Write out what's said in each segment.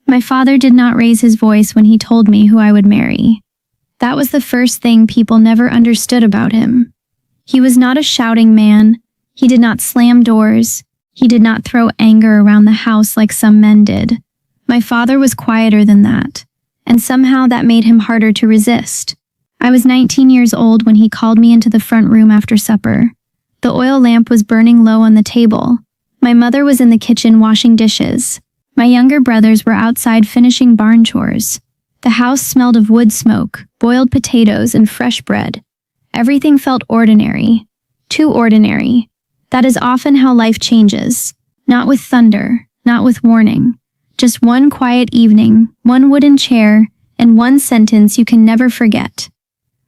My father did not raise his voice when he told me who I would marry. That was the first thing people never understood about him. He was not a shouting man. He did not slam doors. He did not throw anger around the house like some men did. My father was quieter than that, and somehow that made him harder to resist. I was 19 years old when he called me into the front room after supper. The oil lamp was burning low on the table. My mother was in the kitchen washing dishes. My younger brothers were outside finishing barn chores. The house smelled of wood smoke, boiled potatoes, and fresh bread. Everything felt ordinary. Too ordinary. That is often how life changes. Not with thunder, not with warning. Just one quiet evening, one wooden chair, and one sentence you can never forget.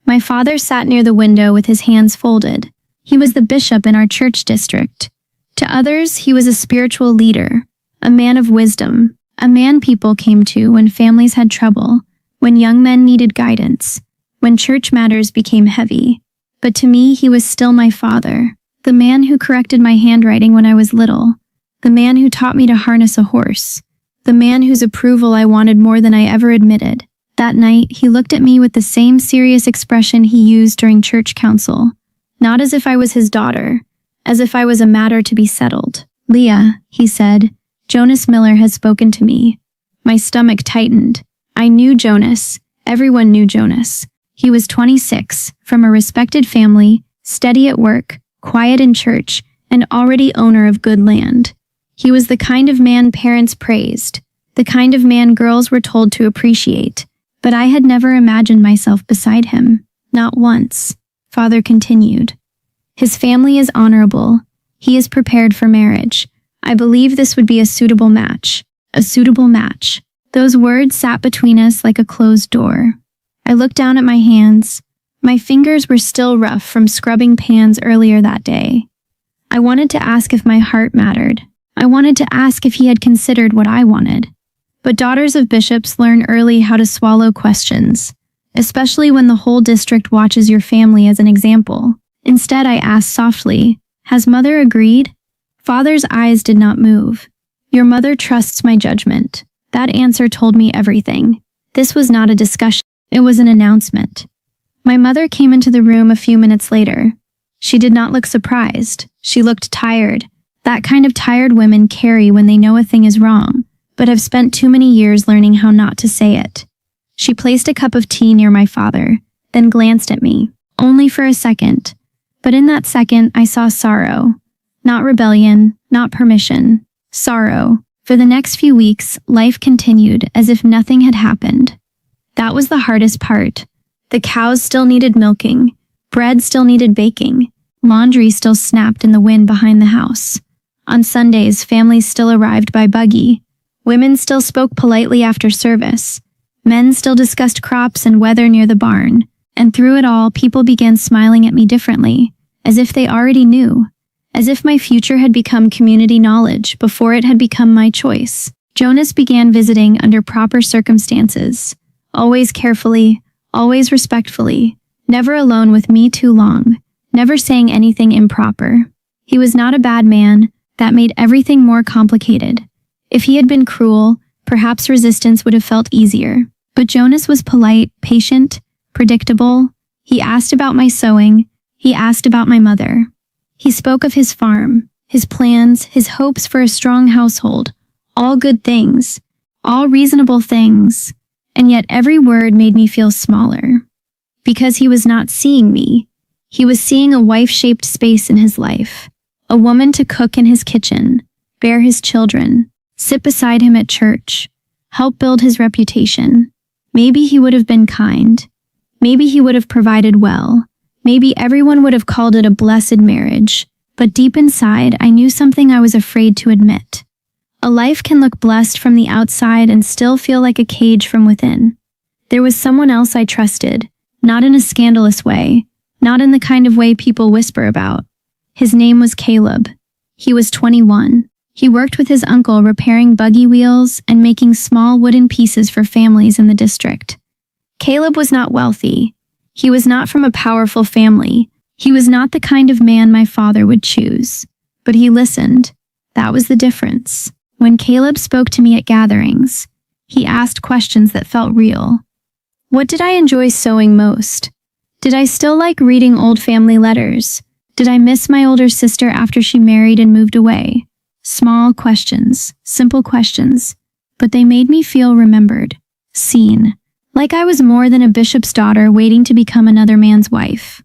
My father sat near the window with his hands folded. He was the bishop in our church district. To others, he was a spiritual leader, a man of wisdom, a man people came to when families had trouble, when young men needed guidance, when church matters became heavy. But to me, he was still my father, the man who corrected my handwriting when I was little, the man who taught me to harness a horse, the man whose approval I wanted more than I ever admitted. That night, he looked at me with the same serious expression he used during church council, not as if I was his daughter, as if I was a matter to be settled. "Leah," he said, "Jonas Miller has spoken to me." My stomach tightened. I knew Jonas. Everyone knew Jonas. He was 26, from a respected family, steady at work, quiet in church, and already owner of good land. He was the kind of man parents praised, the kind of man girls were told to appreciate. But I had never imagined myself beside him. Not once. Father continued. His family is honorable. He is prepared for marriage. I believe this would be a suitable match. A suitable match. Those words sat between us like a closed door. I looked down at my hands. My fingers were still rough from scrubbing pans earlier that day. I wanted to ask if my heart mattered. I wanted to ask if he had considered what I wanted. But daughters of bishops learn early how to swallow questions, especially when the whole district watches your family as an example. Instead, I asked softly, "Has mother agreed?" Father's eyes did not move. "Your mother trusts my judgment." That answer told me everything. This was not a discussion, it was an announcement. My mother came into the room a few minutes later. She did not look surprised. She looked tired. That kind of tired women carry when they know a thing is wrong, but have spent too many years learning how not to say it. She placed a cup of tea near my father, then glanced at me, only for a second. But in that second, I saw sorrow. Not rebellion, not permission. Sorrow. For the next few weeks, life continued as if nothing had happened. That was the hardest part. The cows still needed milking. Bread still needed baking. Laundry still snapped in the wind behind the house. On Sundays, families still arrived by buggy. Women still spoke politely after service. Men still discussed crops and weather near the barn. And through it all, people began smiling at me differently, as if they already knew, as if my future had become community knowledge before it had become my choice. Jonas began visiting under proper circumstances, always carefully, always respectfully, never alone with me too long, never saying anything improper. He was not a bad man. That made everything more complicated. If he had been cruel, perhaps resistance would have felt easier. But Jonas was polite, patient, predictable. He asked about my sewing. He asked about my mother. He spoke of his farm, his plans, his hopes for a strong household. All good things, all reasonable things. And yet every word made me feel smaller. Because he was not seeing me. He was seeing a wife-shaped space in his life. A woman to cook in his kitchen, bear his children, sit beside him at church, help build his reputation. Maybe he would have been kind. Maybe he would have provided well. Maybe everyone would have called it a blessed marriage. But deep inside, I knew something I was afraid to admit. A life can look blessed from the outside and still feel like a cage from within. There was someone else I trusted, not in a scandalous way, not in the kind of way people whisper about. His name was Caleb. He was 21. He worked with his uncle repairing buggy wheels and making small wooden pieces for families in the district. Caleb was not wealthy. He was not from a powerful family. He was not the kind of man my father would choose. But he listened. That was the difference. When Caleb spoke to me at gatherings, He asked questions that felt real. What did I enjoy sewing most? Did I still like reading old family letters? Did I miss my older sister after she married and moved away? Small questions, simple questions, but they made me feel remembered, seen, like I was more than a bishop's daughter waiting to become another man's wife.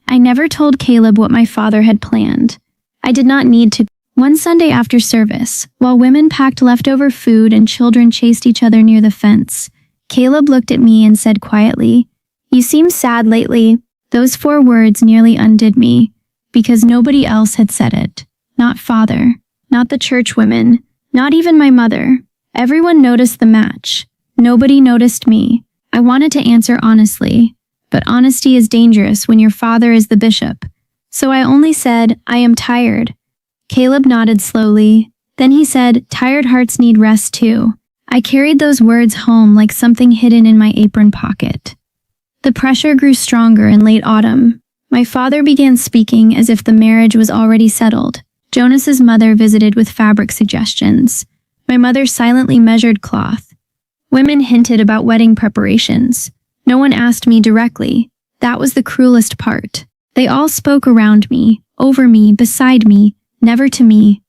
I never told Caleb what my father had planned. I did not need to. One Sunday after service, while women packed leftover food and children chased each other near the fence, Caleb looked at me and said quietly, "You seem sad lately." Those 4 words nearly undid me, because nobody else had said it. Not father, not the church women, not even my mother. Everyone noticed the match. Nobody noticed me. I wanted to answer honestly, but honesty is dangerous when your father is the bishop. So I only said, "I am tired." Caleb nodded slowly. Then he said, "Tired hearts need rest too." I carried those words home like something hidden in my apron pocket. The pressure grew stronger in late autumn. My father began speaking as if the marriage was already settled. Jonas's mother visited with fabric suggestions. My mother silently measured cloth. Women hinted about wedding preparations. No one asked me directly. That was the cruelest part. They all spoke around me, over me, beside me, never to me.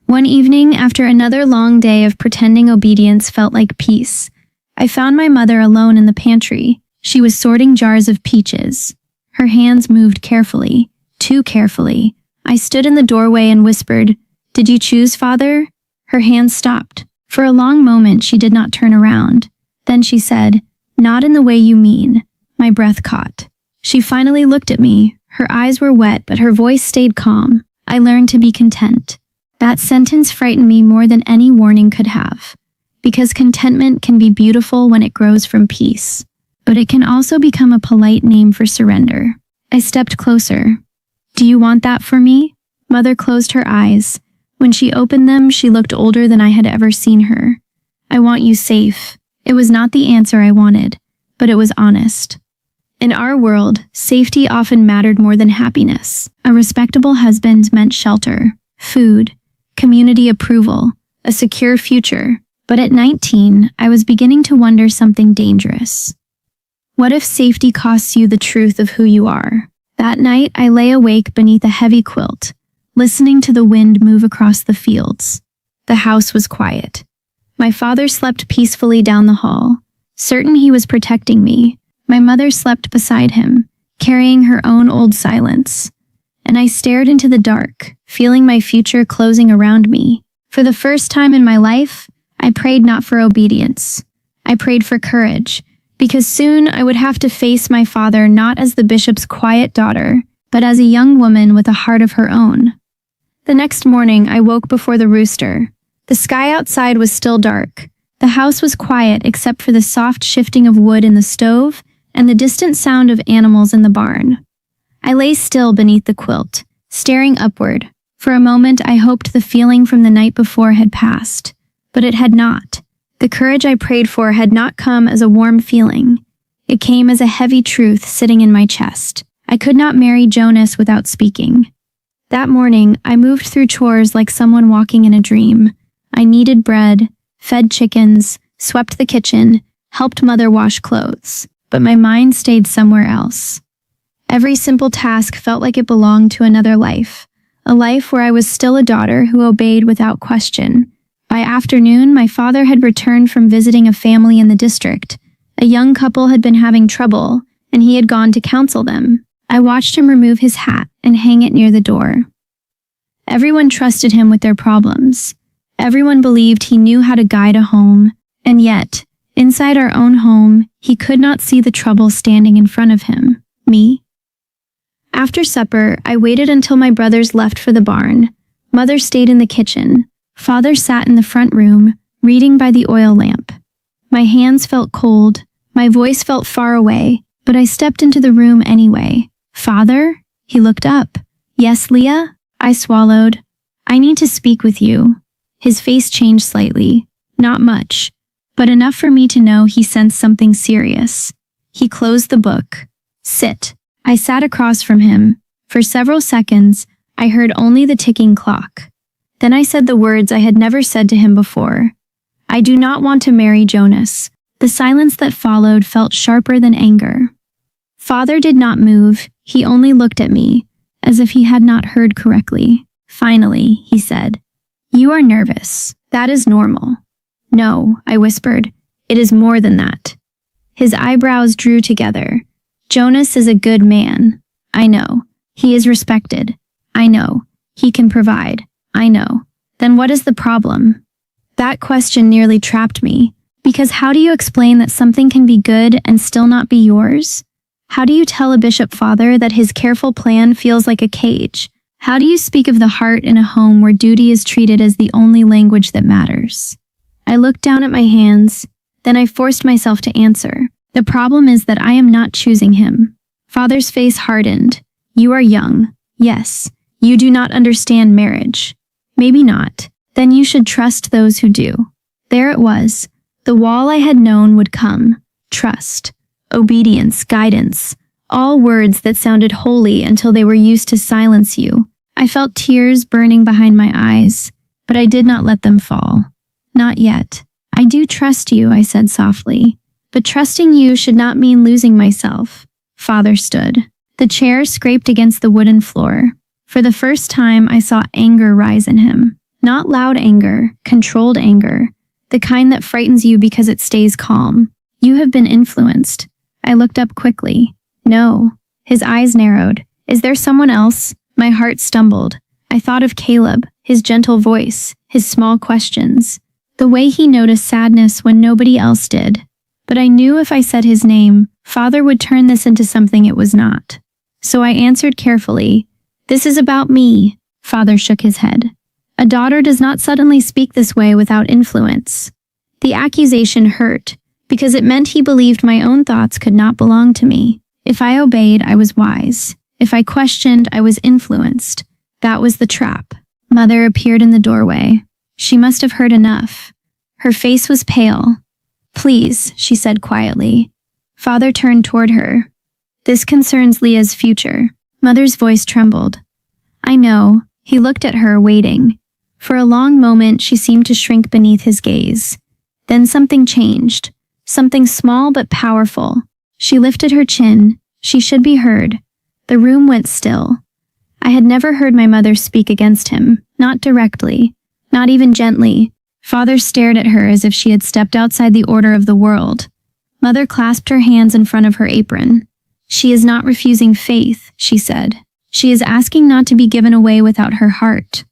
One evening, after another long day of pretending obedience felt like peace, I found my mother alone in the pantry. She was sorting jars of peaches. Her hands moved carefully, too carefully. I stood in the doorway and whispered, "Did you choose, Father?" Her hands stopped. For a long moment, she did not turn around. Then she said, "Not in the way you mean." My breath caught. She finally looked at me. Her eyes were wet, but her voice stayed calm. I learned to be content. That sentence frightened me more than any warning could have. Because contentment can be beautiful when it grows from peace. But it can also become a polite name for surrender. I stepped closer. "Do you want that for me?" Mother closed her eyes. When she opened them, she looked older than I had ever seen her. "I want you safe." It was not the answer I wanted, but it was honest. In our world, safety often mattered more than happiness. A respectable husband meant shelter, food, community approval, a secure future. But at 19, I was beginning to wonder something dangerous. What if safety costs you the truth of who you are? That night, I lay awake beneath a heavy quilt, listening to the wind move across the fields. The house was quiet. My father slept peacefully down the hall, certain he was protecting me. My mother slept beside him, carrying her own old silence. And I stared into the dark, feeling my future closing around me. For the first time in my life, I prayed not for obedience. I prayed for courage, because soon I would have to face my father not as the bishop's quiet daughter, but as a young woman with a heart of her own. The next morning, I woke before the rooster. The sky outside was still dark. The house was quiet except for the soft shifting of wood in the stove and the distant sound of animals in the barn. I lay still beneath the quilt, staring upward. For a moment, I hoped the feeling from the night before had passed, but it had not. The courage I prayed for had not come as a warm feeling. It came as a heavy truth sitting in my chest. I could not marry Jonas without speaking. That morning, I moved through chores like someone walking in a dream. I kneaded bread, fed chickens, swept the kitchen, helped mother wash clothes. But my mind stayed somewhere else. Every simple task felt like it belonged to another life, a life where I was still a daughter who obeyed without question. By afternoon, my father had returned from visiting a family in the district. A young couple had been having trouble, and he had gone to counsel them. I watched him remove his hat and hang it near the door. Everyone trusted him with their problems. Everyone believed he knew how to guide a home, and yet, inside our own home, he could not see the trouble standing in front of him, me. After supper, I waited until my brothers left for the barn. Mother stayed in the kitchen. Father sat in the front room, reading by the oil lamp. My hands felt cold. My voice felt far away, but I stepped into the room anyway. "Father?" He looked up. "Yes, Leah?" I swallowed. "I need to speak with you." His face changed slightly. Not much, but enough for me to know he sensed something serious. He closed the book. "Sit." I sat across from him. For several seconds, I heard only the ticking clock. Then I said the words I had never said to him before. I do not want to marry Jonas. The silence that followed felt sharper than anger. Father did not move, he only looked at me, as if he had not heard correctly. Finally, he said, "You are nervous. That is normal." "No," I whispered. "It is more than that." His eyebrows drew together. "Jonas is a good man. I know. He is respected. I know. He can provide. I know. Then what is the problem?" That question nearly trapped me, because how do you explain that something can be good and still not be yours? How do you tell a bishop father that his careful plan feels like a cage? How do you speak of the heart in a home where duty is treated as the only language that matters? I looked down at my hands, then I forced myself to answer. "The problem is that I am not choosing him." Father's face hardened. "You are young. Yes. You do not understand marriage." "Maybe not. Then you should trust those who do." There it was. The wall I had known would come. Trust. Obedience, guidance, all words that sounded holy until they were used to silence you. I felt tears burning behind my eyes, but I did not let them fall. "Not yet. I do trust you," I said softly, "but trusting you should not mean losing myself." Father stood. The chair scraped against the wooden floor. For the first time, I saw anger rise in him. Not loud anger, controlled anger, the kind that frightens you because it stays calm. "You have been influenced." I looked up quickly. "No." His eyes narrowed. "Is there someone else?" My heart stumbled. I thought of Caleb, his gentle voice, his small questions, the way he noticed sadness when nobody else did. But I knew if I said his name, Father would turn this into something it was not. So I answered carefully, "This is about me." Father shook his head. "A daughter does not suddenly speak this way without influence." The accusation hurt, because it meant he believed my own thoughts could not belong to me. If I obeyed, I was wise. If I questioned, I was influenced. That was the trap. Mother appeared in the doorway. She must have heard enough. Her face was pale. "Please," she said quietly. Father turned toward her. "This concerns Leah's future." Mother's voice trembled. "I know." He looked at her, waiting. For a long moment, she seemed to shrink beneath his gaze. Then something changed. Something small but powerful. She lifted her chin. She should be heard. The room went still. I had never heard my mother speak against him, not directly, not even gently. Father stared at her as if she had stepped outside the order of the world. Mother clasped her hands in front of her apron. "She is not refusing faith," she said. "She is asking not to be given away without her heart."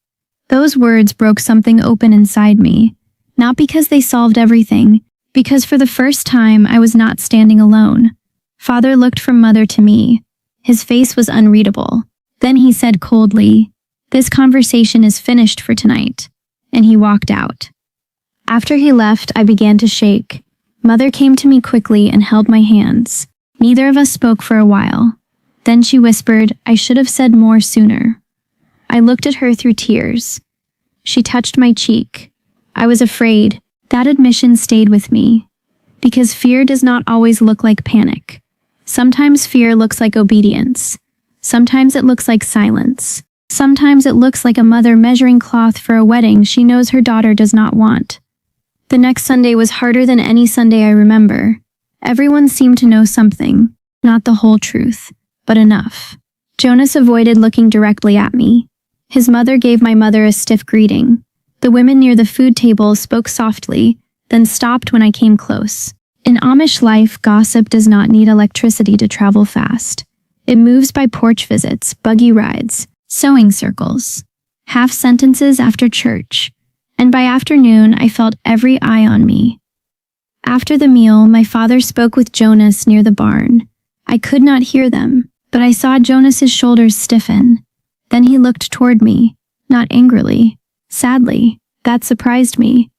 Those words broke something open inside me, not because they solved everything, because for the first time I was not standing alone. Father looked from Mother to me. His face was unreadable. Then he said coldly, "This conversation is finished for tonight," and he walked out. After he left, I began to shake. Mother came to me quickly and held my hands. Neither of us spoke for a while. Then she whispered, "I should have said more sooner." I looked at her through tears. She touched my cheek. I was afraid. That admission stayed with me. Because fear does not always look like panic. Sometimes fear looks like obedience. Sometimes it looks like silence. Sometimes it looks like a mother measuring cloth for a wedding she knows her daughter does not want. The next Sunday was harder than any Sunday I remember. Everyone seemed to know something, not the whole truth, but enough. Jonas avoided looking directly at me. His mother gave my mother a stiff greeting. The women near the food table spoke softly, then stopped when I came close. In Amish life, gossip does not need electricity to travel fast. It moves by porch visits, buggy rides, sewing circles, half sentences after church, and by afternoon I felt every eye on me. After the meal, my father spoke with Jonas near the barn. I could not hear them, but I saw Jonas's shoulders stiffen. Then he looked toward me, not angrily, sadly. That surprised me.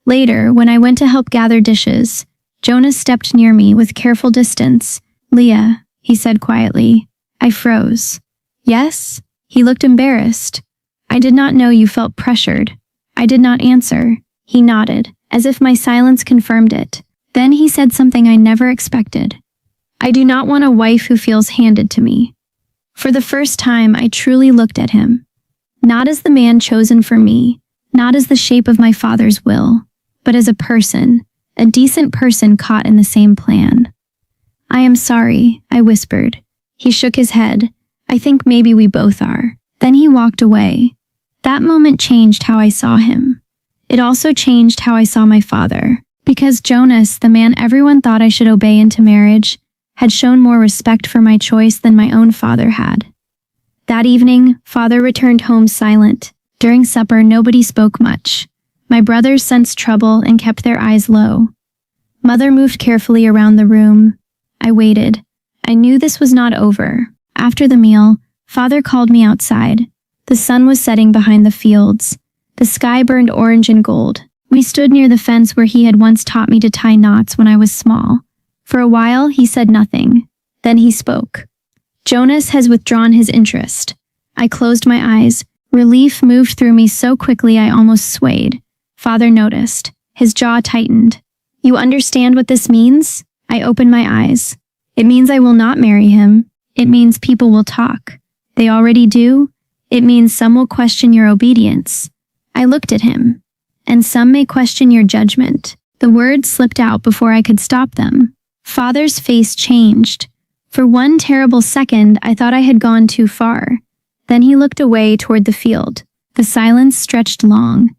Later, when I went to help gather dishes, Jonas stepped near me with careful distance. "Leah," he said quietly. I froze. "Yes?" He looked embarrassed. "I did not know you felt pressured." I did not answer. He nodded, as if my silence confirmed it. Then he said something I never expected. "I do not want a wife who feels handed to me." For the first time, I truly looked at him. Not as the man chosen for me, not as the shape of my father's will, but as a person, a decent person caught in the same plan. "I am sorry," I whispered. He shook his head. "I think maybe we both are." Then he walked away. That moment changed how I saw him. It also changed how I saw my father, because Jonas, the man everyone thought I should obey into marriage, had shown more respect for my choice than my own father had. That evening, father returned home silent. During supper, nobody spoke much. My brothers sensed trouble and kept their eyes low. Mother moved carefully around the room. I waited. I knew this was not over. After the meal, father called me outside. The sun was setting behind the fields. The sky burned orange and gold. We stood near the fence where he had once taught me to tie knots when I was small. For a while, he said nothing. Then he spoke. "Jonas has withdrawn his interest." I closed my eyes. Relief moved through me so quickly I almost swayed. Father noticed. His jaw tightened. "You understand what this means?" I opened my eyes. "It means I will not marry him. It means people will talk. They already do. It means some will question your obedience." I looked at him. "And some may question your judgment." The words slipped out before I could stop them. Father's face changed. For one terrible second, I thought I had gone too far. Then he looked away toward the field. The silence stretched long.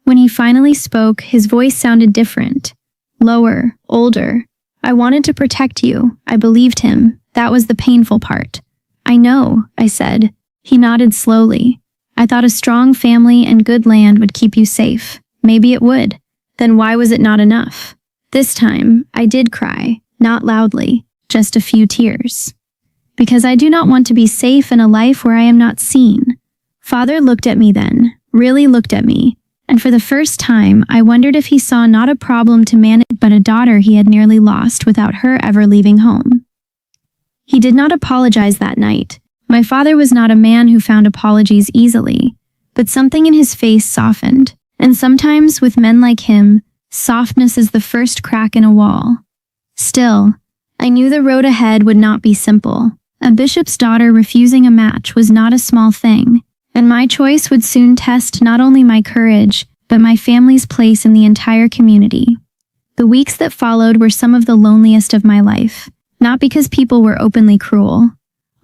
When he finally spoke, his voice sounded different. Lower, older. "I wanted to protect you." I believed him. That was the painful part. "I know," I said. He nodded slowly. "I thought a strong family and good land would keep you safe." Maybe it would. Then why was it not enough? This time, I did cry, not loudly, just a few tears. Because I do not want to be safe in a life where I am not seen. Father looked at me then, really looked at me, and for the first time, I wondered if he saw not a problem to manage but a daughter he had nearly lost without her ever leaving home. He did not apologize that night. My father was not a man who found apologies easily, but something in his face softened, and sometimes with men like him, softness is the first crack in a wall. Still, I knew the road ahead would not be simple. A bishop's daughter refusing a match was not a small thing, and my choice would soon test not only my courage, but my family's place in the entire community. The weeks that followed were some of the loneliest of my life, not because people were openly cruel.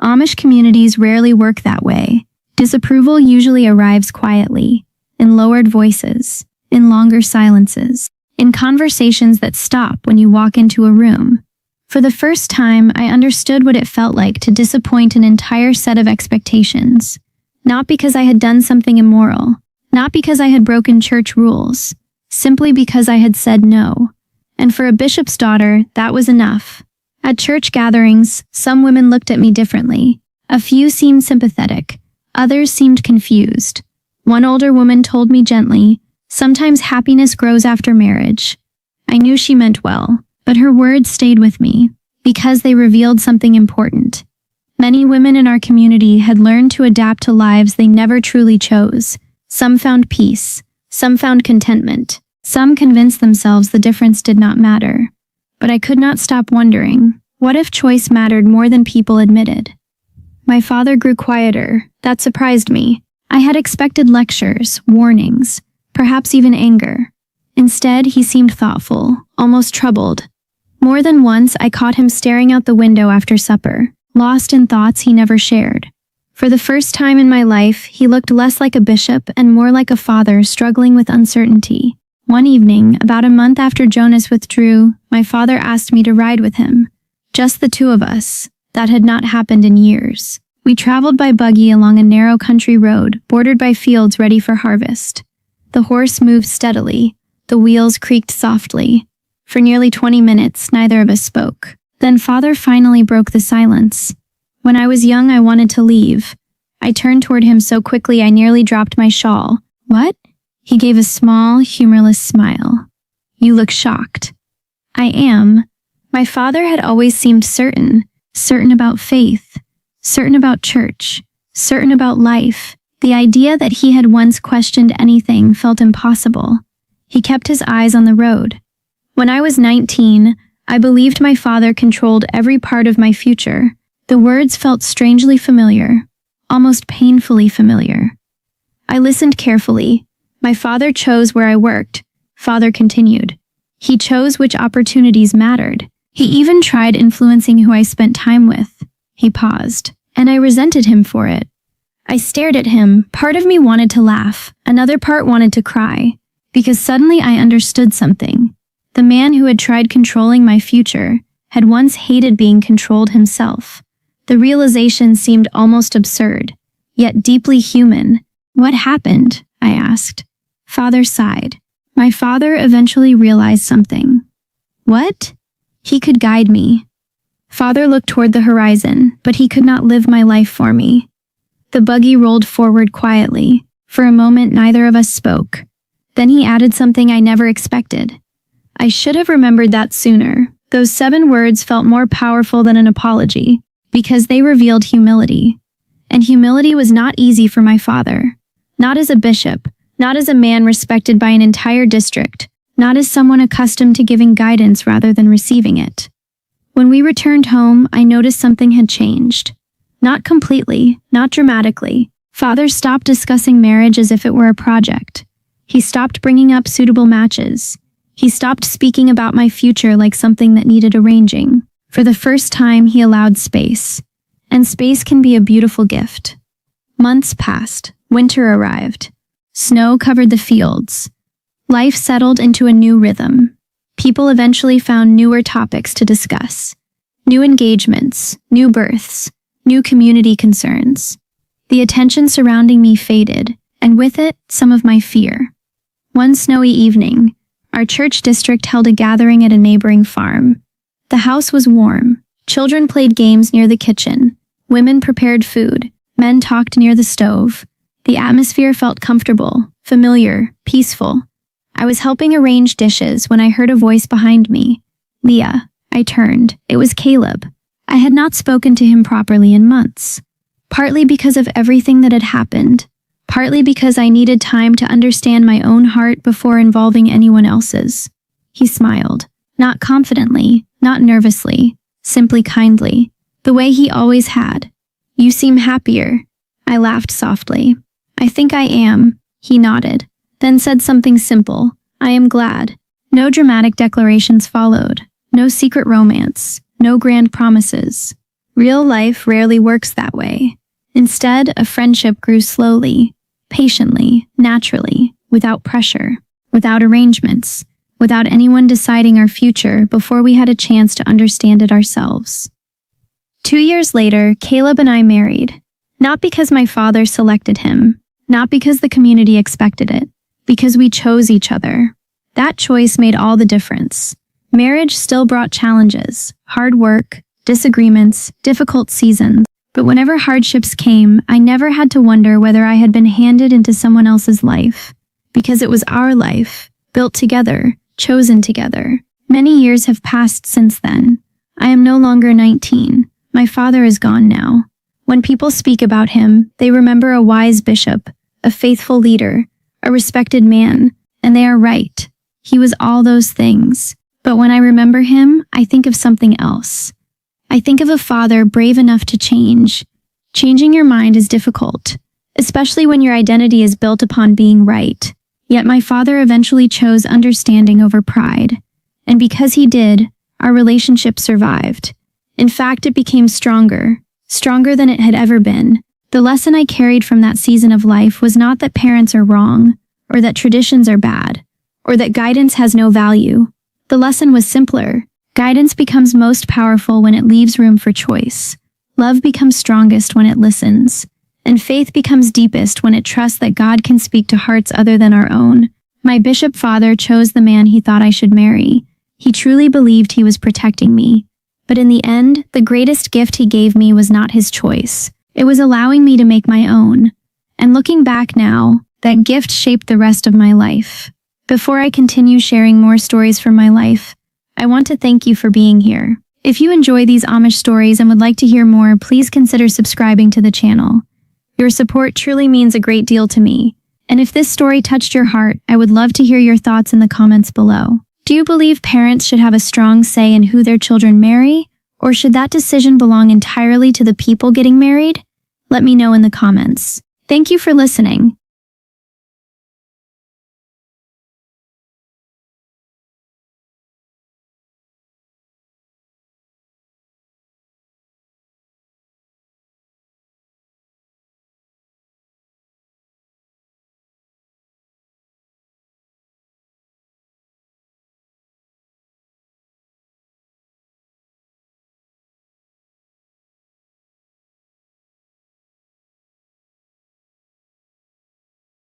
Amish communities rarely work that way. Disapproval usually arrives quietly, in lowered voices, in longer silences, in conversations that stop when you walk into a room. For the first time, I understood what it felt like to disappoint an entire set of expectations. Not because I had done something immoral, not because I had broken church rules, simply because I had said no. And for a bishop's daughter, that was enough. At church gatherings, some women looked at me differently. A few seemed sympathetic, others seemed confused. One older woman told me gently, "Sometimes happiness grows after marriage." I knew she meant well, but her words stayed with me, because they revealed something important. Many women in our community had learned to adapt to lives they never truly chose. Some found peace, some found contentment, some convinced themselves the difference did not matter. But I could not stop wondering, what if choice mattered more than people admitted? My father grew quieter. That surprised me. I had expected lectures, warnings, perhaps even anger. Instead, he seemed thoughtful, almost troubled. More than once, I caught him staring out the window after supper, lost in thoughts he never shared. For the first time in my life, he looked less like a bishop and more like a father struggling with uncertainty. One evening, about a month after Jonas withdrew, my father asked me to ride with him. Just the two of us. That had not happened in years. We traveled by buggy along a narrow country road, bordered by fields ready for harvest. The horse moved steadily. The wheels creaked softly. For nearly 20 minutes, neither of us spoke. Then Father finally broke the silence. When I was young, I wanted to leave. I turned toward him so quickly I nearly dropped my shawl. "What?" He gave a small, humorless smile. "You look shocked." "I am." My father had always seemed certain about faith, certain about church, certain about life. The idea that he had once questioned anything felt impossible. He kept his eyes on the road. When I was 19, I believed my father controlled every part of my future. The words felt strangely familiar, almost painfully familiar. I listened carefully. My father chose where I worked, Father continued. He chose which opportunities mattered. He even tried influencing who I spent time with. He paused, and I resented him for it. I stared at him. Part of me wanted to laugh. Another part wanted to cry. Because suddenly I understood something. The man who had tried controlling my future had once hated being controlled himself. The realization seemed almost absurd, yet deeply human. What happened? I asked. Father sighed. My father eventually realized something. What? He could guide me. Father looked toward the horizon, but he could not live my life for me. The buggy rolled forward quietly. For a moment, neither of us spoke. Then he added something I never expected. I should have remembered that sooner. Those 7 words felt more powerful than an apology, because they revealed humility. And humility was not easy for my father. Not as a bishop, not as a man respected by an entire district, not as someone accustomed to giving guidance rather than receiving it. When we returned home, I noticed something had changed. Not completely, not dramatically. Father stopped discussing marriage as if it were a project. He stopped bringing up suitable matches. He stopped speaking about my future like something that needed arranging. For the first time, he allowed space. And space can be a beautiful gift. Months passed. Winter arrived. Snow covered the fields. Life settled into a new rhythm. People eventually found newer topics to discuss. New engagements, new births, new community concerns. The attention surrounding me faded, and with it, some of my fear. One snowy evening, our church district held a gathering at a neighboring farm. The house was warm. Children played games near the kitchen. Women prepared food. Men talked near the stove. The atmosphere felt comfortable, familiar, peaceful. I was helping arrange dishes when I heard a voice behind me. Leah. I turned. It was Caleb. I had not spoken to him properly in months. Partly because of everything that had happened. Partly because I needed time to understand my own heart before involving anyone else's. He smiled. Not confidently, not nervously, simply kindly, the way he always had. You seem happier. I laughed softly. I think I am. He nodded, then said something simple. I am glad. No dramatic declarations followed. No secret romance. No grand promises. Real life rarely works that way. Instead, a friendship grew slowly, patiently, naturally, without pressure, without arrangements, without anyone deciding our future before we had a chance to understand it ourselves. 2 years later, Caleb and I married. Not because my father selected him, not because the community expected it, because we chose each other. That choice made all the difference. Marriage still brought challenges, hard work, disagreements, difficult seasons. But whenever hardships came, I never had to wonder whether I had been handed into someone else's life. Because it was our life, built together, chosen together. Many years have passed since then. I am no longer 19. My father is gone now. When people speak about him, they remember a wise bishop, a faithful leader, a respected man, and they are right. He was all those things. But when I remember him, I think of something else. I think of a father brave enough to change. Changing your mind is difficult, especially when your identity is built upon being right. Yet my father eventually chose understanding over pride. And because he did, our relationship survived. In fact, it became stronger than it had ever been. The lesson I carried from that season of life was not that parents are wrong, or that traditions are bad, or that guidance has no value. The lesson was simpler. Guidance becomes most powerful when it leaves room for choice. Love becomes strongest when it listens. And faith becomes deepest when it trusts that God can speak to hearts other than our own. My bishop father chose the man he thought I should marry. He truly believed he was protecting me. But in the end, the greatest gift he gave me was not his choice. It was allowing me to make my own. And looking back now, that gift shaped the rest of my life. Before I continue sharing more stories from my life, I want to thank you for being here. If you enjoy these Amish stories and would like to hear more, please consider subscribing to the channel. Your support truly means a great deal to me. And if this story touched your heart, I would love to hear your thoughts in the comments below. Do you believe parents should have a strong say in who their children marry? Or should that decision belong entirely to the people getting married? Let me know in the comments. Thank you for listening.